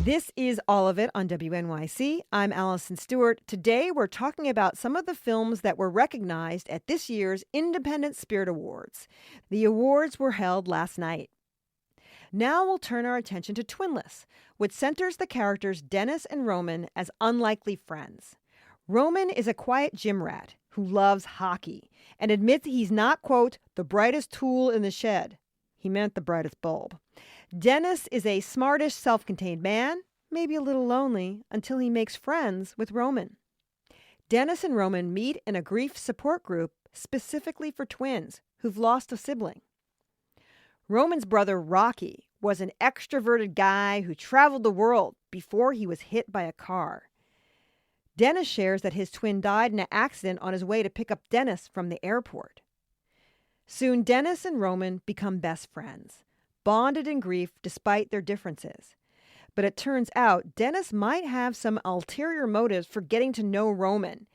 This is All of It on WNYC. I'm Allison Stewart. Today we're talking about some of the films that were recognized at this year's Independent Spirit Awards. The awards were held last night. Now we'll turn our attention to Twinless, which centers the characters Dennis and Roman as unlikely friends. Roman is a quiet gym rat who loves hockey and admits he's not, quote, the brightest tool in the shed. He meant the brightest bulb. Dennis is a smartish, self-contained man, maybe a little lonely, until he makes friends with Roman. Dennis and Roman meet in a grief support group specifically for twins who've lost a sibling. Roman's brother, Rocky, was an extroverted guy who traveled the world before he was hit by a car. Dennis shares that his twin died in an accident on his way to pick up Dennis from the airport. Soon, Dennis and Roman become best friends, bonded in grief despite their differences. But it turns out Dennis might have some ulterior motives for getting to know Roman,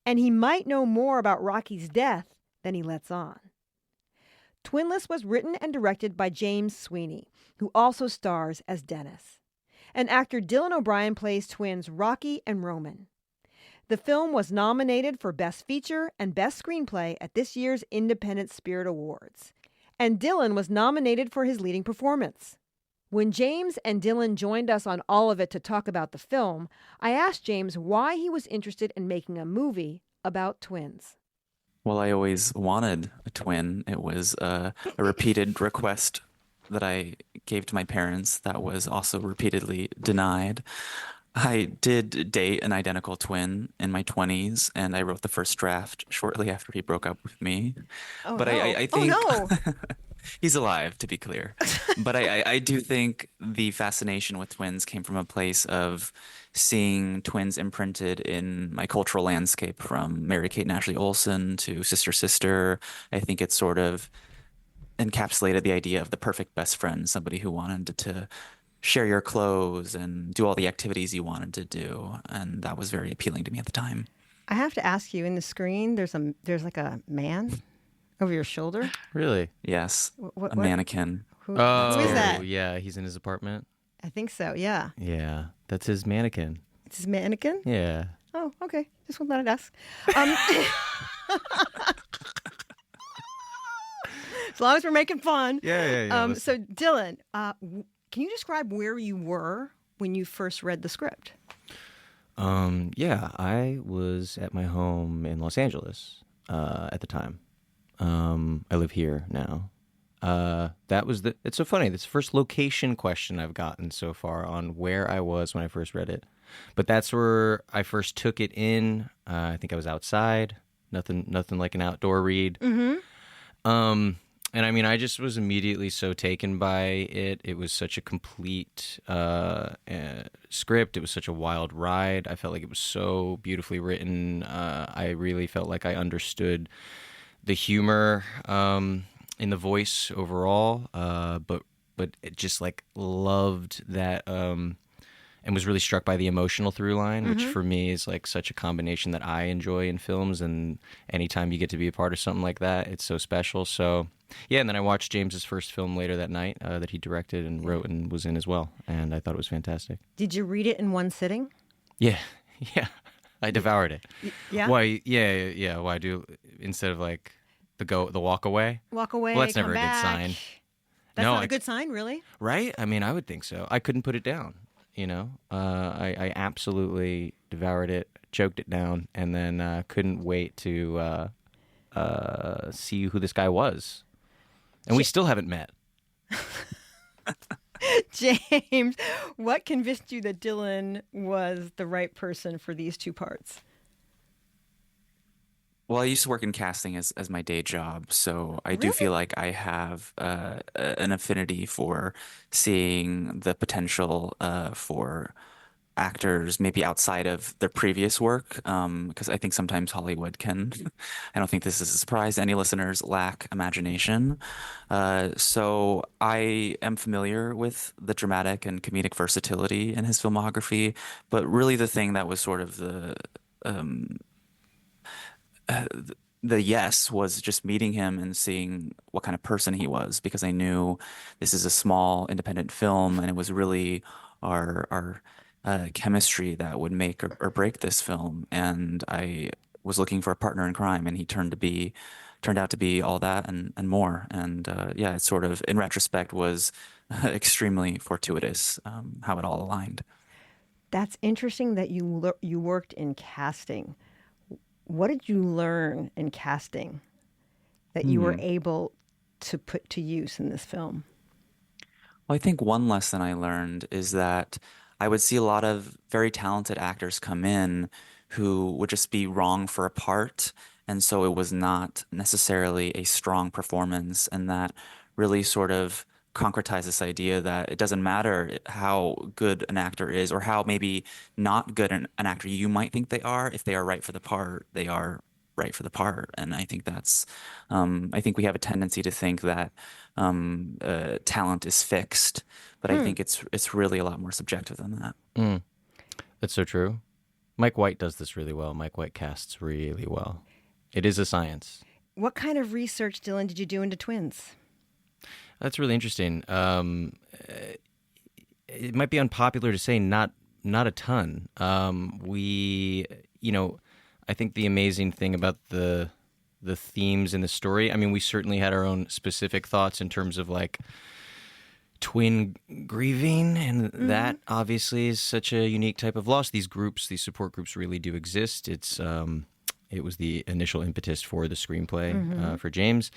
and he might know more about Rocky's death than he lets on. Twinless was written and directed by James Sweeney, who also stars as Dennis. And actor Dylan O'Brien plays twins Rocky and Roman. The film was nominated for Best Feature and Best Screenplay at this year's Independent Spirit Awards. And Dylan was nominated for his leading performance. When James and Dylan joined us on All of It to talk about the film, I asked James why he was interested in making a movie about twins. Well, I always wanted a twin. It was a repeated request that I gave to my parents that was also repeatedly denied. I did date an identical twin in my 20s, and I wrote the first draft shortly after he broke up with me. Oh, But no. I think Oh, no. he's alive, to be clear. But I do think the fascination with twins came from a place of seeing twins imprinted in my cultural landscape, from Mary-Kate and Ashley Olsen to Sister Sister. I think it sort of encapsulated the idea of the perfect best friend, somebody who wanted to share your clothes and do all the activities you wanted to do. And that was very appealing to me at the time. I have to ask you, in the screen, there's like a man over your shoulder. Really? Yes, What? a mannequin. Who is Oh, that? yeah, he's in his apartment. I think so, yeah. Yeah, that's his mannequin. It's his mannequin? Yeah. Oh, okay. Just wanted to ask. As long as we're making fun. Yeah. So, Dylan, can you describe where you were when you first read the script? Yeah, I was at my home in Los Angeles at the time. I live here now. It's so funny. That's the first location question I've gotten so far on where I was when I first read it. But that's where I first took it in. I think I was outside. Nothing like an outdoor read. Mm-hmm. And I mean, I just was immediately so taken by it. It was such a complete script. It was such a wild ride. I felt like it was so beautifully written. I really felt like I understood the humor in the voice overall, but it just like loved that and was really struck by the emotional through line, which for me is like such a combination that I enjoy in films. And anytime you get to be a part of something like that, it's so special. So yeah, and then I watched James's first film later that night that he directed and wrote and was in as well, and I thought it was fantastic. Did you read it in one sitting? Yeah, I devoured it. Yeah? Why? Yeah. Why do instead of like the walk away? Walk away, Well, that's come never a good back. sign. That's No, not a good sign, really? Right? I mean, I would think so. I couldn't put it down. You know, I absolutely devoured it, choked it down, and then couldn't wait to see who this guy was. And we still haven't met. James, what convinced you that Dylan was the right person for these two parts? Well, I used to work in casting as my day job, so I do feel like I have an affinity for seeing the potential for actors maybe outside of their previous work, because I think sometimes Hollywood can, I don't think this is a surprise to any listeners, lack imagination. So I am familiar with the dramatic and comedic versatility in his filmography, but really the thing that was sort of the yes was just meeting him and seeing what kind of person he was, because I knew this is a small independent film and it was really our chemistry that would make or break this film. And I was looking for a partner in crime, and he turned out to be all that and more. And yeah, it sort of, in retrospect, was extremely fortuitous how it all aligned. That's interesting that you worked in casting. What did you learn in casting that you were able to put to use in this film? Well, I think one lesson I learned is that I would see a lot of very talented actors come in who would just be wrong for a part. And so it was not necessarily a strong performance. And that really sort of concretized this idea that it doesn't matter how good an actor is or how maybe not good an actor you might think they are. If they are right for the part, they are right for the part. And I think I think we have a tendency to think that talent is fixed, but I think it's really a lot more subjective than that. Mm, that's so true. Mike White does this really well. Mike White casts really well. It is a science. What kind of research, Dylan, did you do into twins? That's really interesting. It might be unpopular to say not a ton. I think the amazing thing about the themes in the story, I mean, we certainly had our own specific thoughts in terms of like twin grieving, and that obviously is such a unique type of loss. These support groups really do exist. It was the initial impetus for the screenplay for James.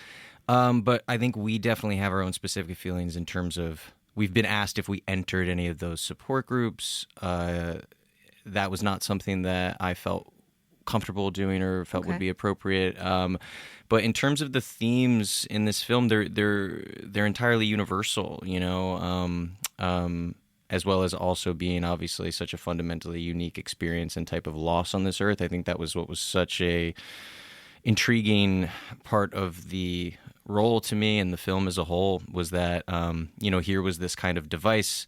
But I think we definitely have our own specific feelings in terms of, we've been asked if we entered any of those support groups. That was not something that I felt comfortable doing or felt would be appropriate. But in terms of the themes in this film, they're entirely universal, as well as also being obviously such a fundamentally unique experience and type of loss on this earth. I think that was what was such a intriguing part of the role to me and the film as a whole, was that, here was this kind of device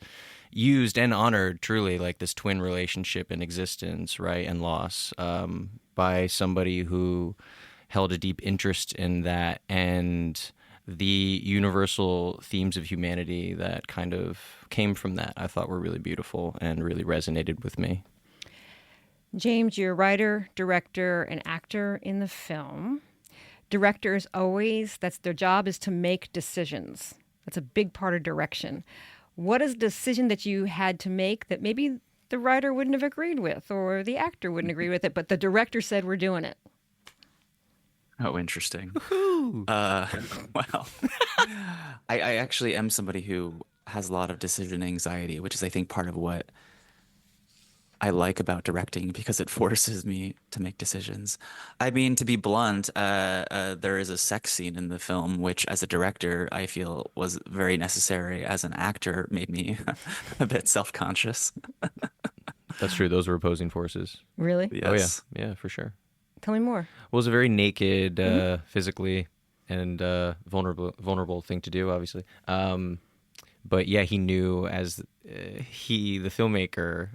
used and honored, truly, like this twin relationship in existence, right, and loss, by somebody who held a deep interest in that, and the universal themes of humanity that kind of came from that, I thought were really beautiful and really resonated with me. James, you're a writer, director, and actor in the film. Directors always, that's their job, is to make decisions. That's a big part of direction. What is a decision that you had to make that maybe the writer wouldn't have agreed with or the actor wouldn't agree with it, but the director said, we're doing it? Oh, interesting. Well, I actually am somebody who has a lot of decision anxiety, which is, I think, part of what I like about directing, because it forces me to make decisions. I mean, to be blunt, there is a sex scene in the film, which as a director, I feel was very necessary. As an actor, made me a bit self-conscious. That's true. Those were opposing forces. Really? Yes. Oh, yeah. Yeah, for sure. Tell me more. Well, it was a very naked, physically, and vulnerable thing to do, obviously. But yeah, he knew, as the filmmaker,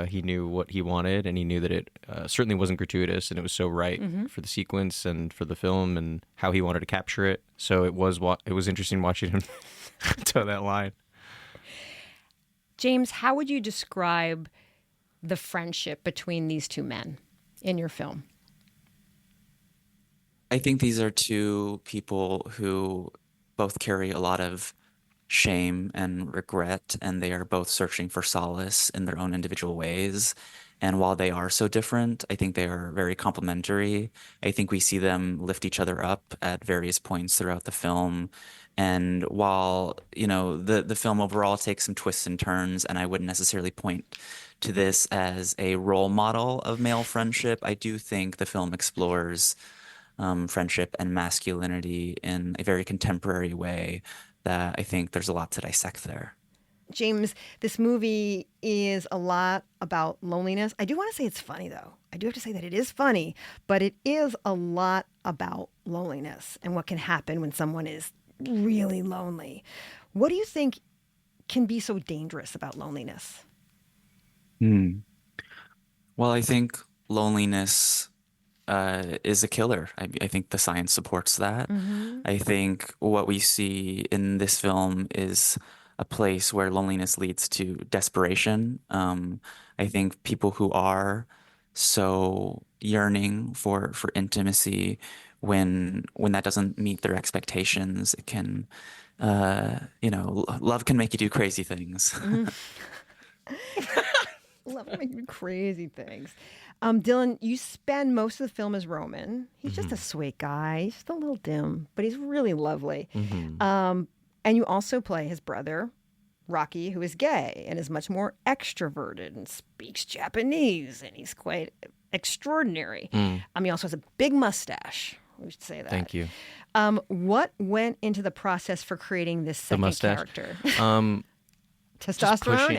he knew what he wanted, and he knew that it certainly wasn't gratuitous, and it was so right for the sequence and for the film and how he wanted to capture it. So it was interesting watching him toe that line. James, how would you describe the friendship between these two men in your film? I think these are two people who both carry a lot of shame and regret, and they are both searching for solace in their own individual ways. And while they are so different, I think they are very complementary. I think we see them lift each other up at various points throughout the film. And while, the film overall takes some twists and turns, and I wouldn't necessarily point to this as a role model of male friendship, I do think the film explores friendship and masculinity in a very contemporary way that I think there's a lot to dissect there. James, this movie is a lot about loneliness. I do want to say it's funny, though. I do have to say that it is funny, but it is a lot about loneliness and what can happen when someone is really lonely. What do you think can be so dangerous about loneliness? Well, I think loneliness is a killer. I think the science supports that. I think what we see in this film is a place where loneliness leads to desperation. I think people who are so yearning for intimacy, when that doesn't meet their expectations, it can, love can make you do crazy things. Love to make you do crazy things. Dylan, you spend most of the film as Roman. He's just a sweet guy. He's just a little dim, but he's really lovely. And you also play his brother, Rocky, who is gay and is much more extroverted and speaks Japanese, and he's quite extraordinary. He also has a big mustache. We should say that. Thank you. What went into the process for creating this second character? Testosterone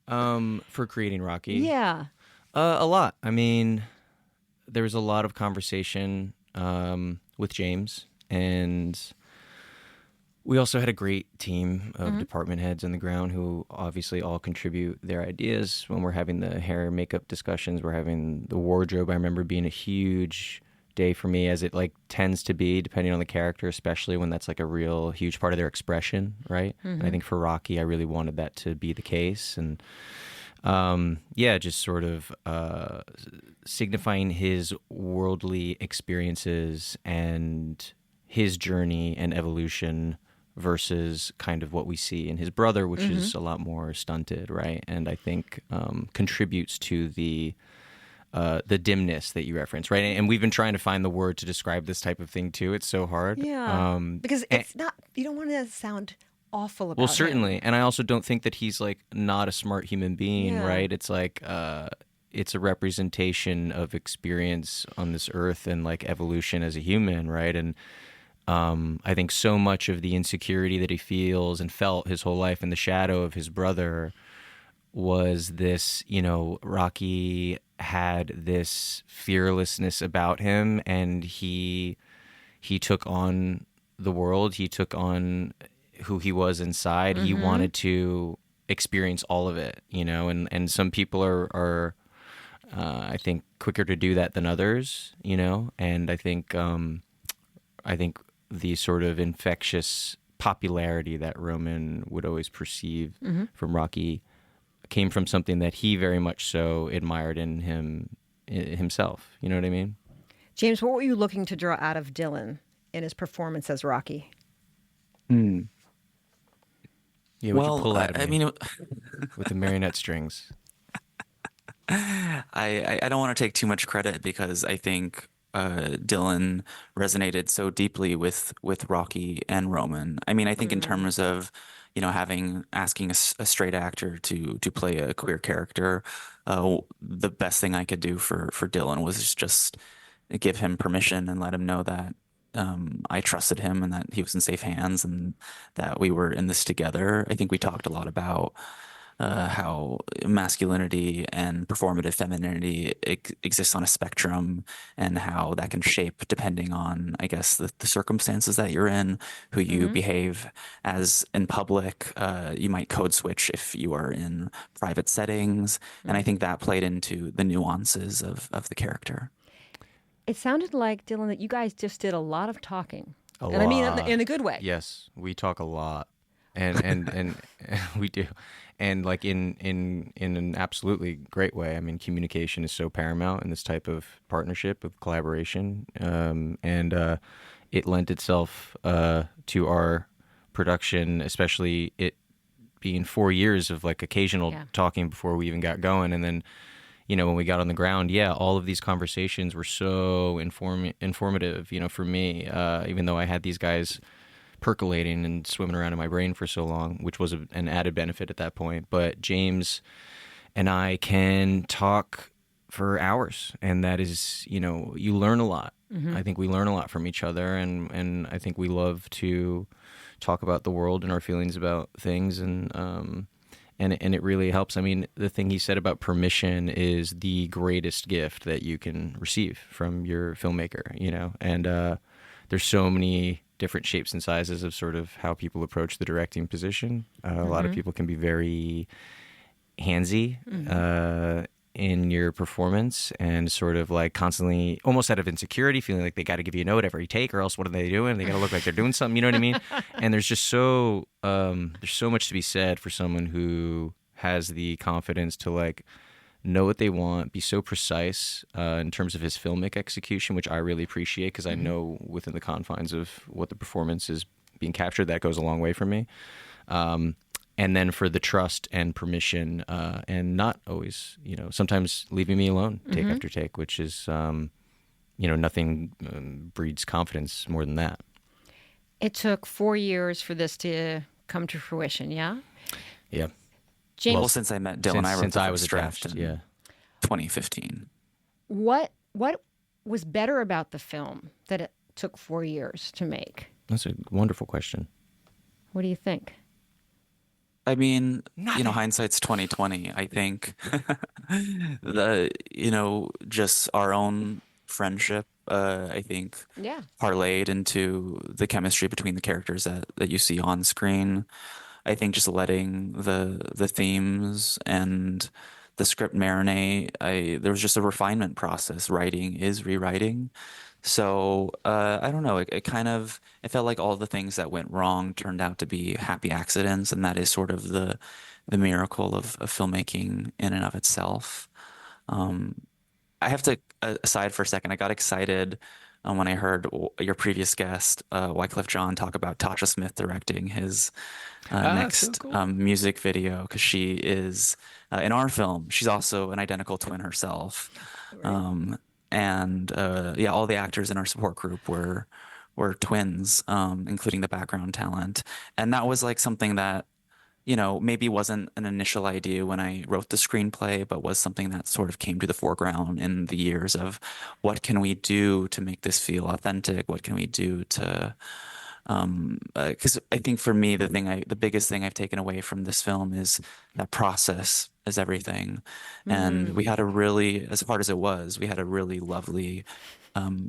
and for creating Rocky. Yeah. A lot. I mean, there was a lot of conversation with James, and we also had a great team of department heads on the ground who obviously all contribute their ideas. When we're having the hair and makeup discussions, we're having the wardrobe. I remember being a huge day for me, as it like tends to be, depending on the character, especially when that's like a real huge part of their expression, right? And I think for Rocky, I really wanted that to be the case. And just sort of signifying his worldly experiences and his journey and evolution versus kind of what we see in his brother, which is a lot more stunted, right? And I think contributes to the dimness that you reference, right? And we've been trying to find the word to describe this type of thing too. It's so hard. Yeah. Because it's not, you don't want to sound awful about Well, certainly. him. And I also don't think that he's like not a smart human being, right? It's like, it's a representation of experience on this earth and like evolution as a human, right? And I think so much of the insecurity that he feels and felt his whole life in the shadow of his brother was this, Rocky had this fearlessness about him, and he took on the world. He took on who he was inside. He wanted to experience all of it, and some people are I think quicker to do that than others, and I think the sort of infectious popularity that Roman would always perceive from Rocky came from something that he very much so admired in himself. You know what I mean? James, what were you looking to draw out of Dylan in his performance as Rocky? Yeah, what'd you pull out of me? I mean, with the marionette strings. I don't want to take too much credit, because I think Dylan resonated so deeply with Rocky and Roman. I mean, I think in terms of, asking a straight actor to play a queer character, the best thing I could do for Dylan was just give him permission and let him know that I trusted him and that he was in safe hands and that we were in this together. I think we talked a lot about how masculinity and performative femininity exists on a spectrum, and how that can shape depending on, I guess, the circumstances that you're in, who you behave as in public. You might code switch if you are in private settings. And I think that played into the nuances of the character. It sounded like, Dylan, that you guys just did a lot of talking. A And lot. I mean in a good way. Yes, we talk a lot, and we do, and like in an absolutely great way. I mean, communication is so paramount in this type of partnership, of collaboration, and it lent itself to our production, especially it being 4 years of like occasional talking before we even got going, and then, when we got on the ground, all of these conversations were so informative, for me, even though I had these guys percolating and swimming around in my brain for so long, which was an added benefit at that point. But James and I can talk for hours, and that is, you learn a lot. I think we learn a lot from each other, and I think we love to talk about the world and our feelings about things, and it really helps. I mean, the thing he said about permission is the greatest gift that you can receive from your filmmaker, and there's so many different shapes and sizes of sort of how people approach the directing position. A lot of people can be very handsy, in your performance and sort of like constantly almost out of insecurity, feeling like they got to give you a note every take or else what are they doing? They got to look like they're doing something, you know what I mean? And there's just there's so much to be said for someone who has the confidence to like know what they want, be so precise in terms of his filmic execution, which I really appreciate because I know within the confines of what the performance is being captured, that goes a long way for me. And then for the trust and permission and not always, sometimes leaving me alone take after take, which is, nothing breeds confidence more than that. It took 4 years for this to come to fruition, yeah? Yeah. James, Well, since I met Dylan, I wrote since the I was first draft attached, in 2015. what was better about the film that it took 4 years to make? That's a wonderful question. What do you think? I mean, hindsight's 2020. I think just our own friendship, I think Yeah. parlayed into the chemistry between the characters that you see on screen. I think just letting the themes and the script marinate, there was just a refinement process. Writing is rewriting. So I don't know. It felt like all the things that went wrong turned out to be happy accidents, and that is sort of the miracle of filmmaking in and of itself. I have to aside for a second. I got excited when I heard your previous guest, Wycliffe John, talk about Tasha Smith directing his next so cool. music video because she is in our film. She's also an identical twin herself. And all the actors in our support group were twins, including the background talent. And that was like something that, maybe wasn't an initial idea when I wrote the screenplay, but was something that sort of came to the foreground in the years of what can we do to make this feel authentic? What can we do to because I think for me, the biggest thing I've taken away from this film is that process is everything. And we had a really, as hard as it was, we had a really lovely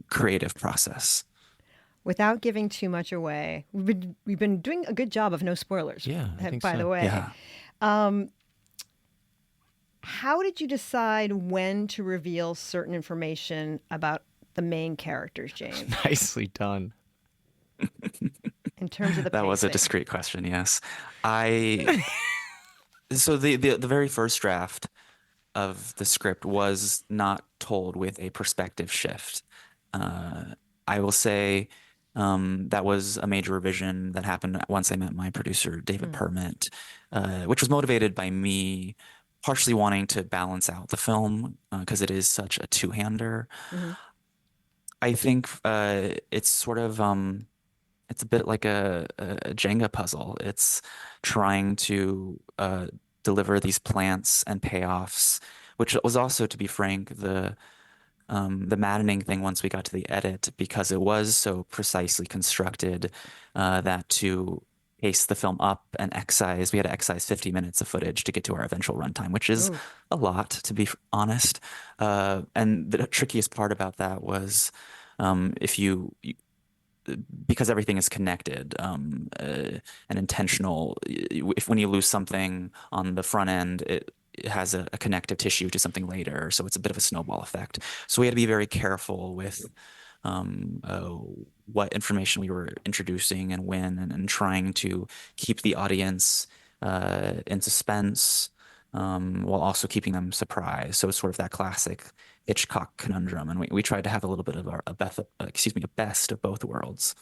creative process. Without giving too much away, we've been doing a good job of no spoilers. Yeah, I think by so. the way. Yeah. How did you decide when to reveal certain information about the main characters, James? Nicely done. In terms of the That was a pacing? discreet question, yes. So the very first draft of the script was not told with a perspective shift. I will say that was a major revision that happened once I met my producer, David Permit, which was motivated by me partially wanting to balance out the film because it is such a two-hander. I think it's sort of it's a bit like a Jenga puzzle. It's trying to deliver these plants and payoffs, which was also, to be frank, the maddening thing once we got to the edit, because it was so precisely constructed that to pace the film up and we had to excise 50 minutes of footage to get to our eventual runtime, which is a lot, to be honest. And the trickiest part about that was because everything is connected and intentional. When you lose something on the front end, it has a connective tissue to something later, so it's a bit of a snowball effect. So we had to be very careful with what information we were introducing and when, and trying to keep the audience in suspense while also keeping them surprised. So it's sort of that classic Hitchcock conundrum, and we tried to have a little bit of a best of both worlds.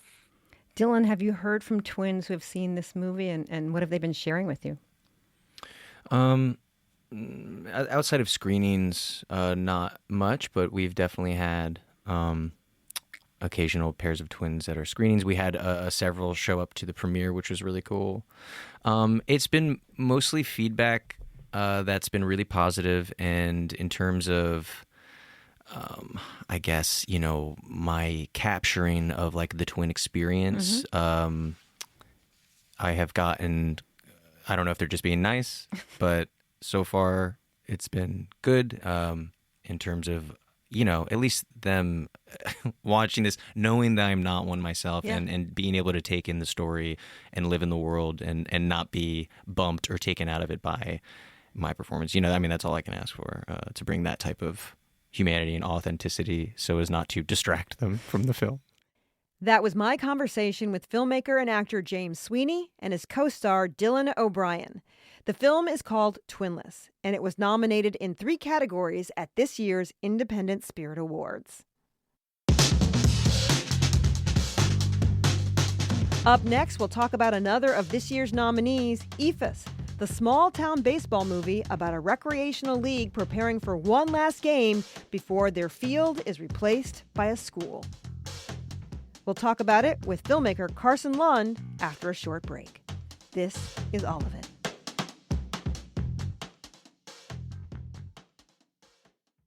Dylan, have you heard from twins who have seen this movie, and what have they been sharing with you? Outside of screenings, not much, but we've definitely had occasional pairs of twins at our screenings. We had several show up to the premiere, which was really cool. It's been mostly feedback that's been really positive, and in terms of I guess, my capturing of like the twin experience, I have gotten, I don't know if they're just being nice, but so far it's been good in terms of, at least them watching this, knowing that I'm not one myself, and being able to take in the story and live in the world and not be bumped or taken out of it by my performance. You know, I mean, that's all I can ask for, to bring that type of humanity and authenticity so as not to distract them from the film. That was my conversation with filmmaker and actor James Sweeney and his co-star Dylan O'Brien. The film is called Twinless, and it was nominated in 3 categories at this year's Independent Spirit Awards. Up next, we'll talk about another of this year's nominees, EFUS, the small-town baseball movie about a recreational league preparing for one last game before their field is replaced by a school. We'll talk about it with filmmaker Carson Lund after a short break. This is All of It.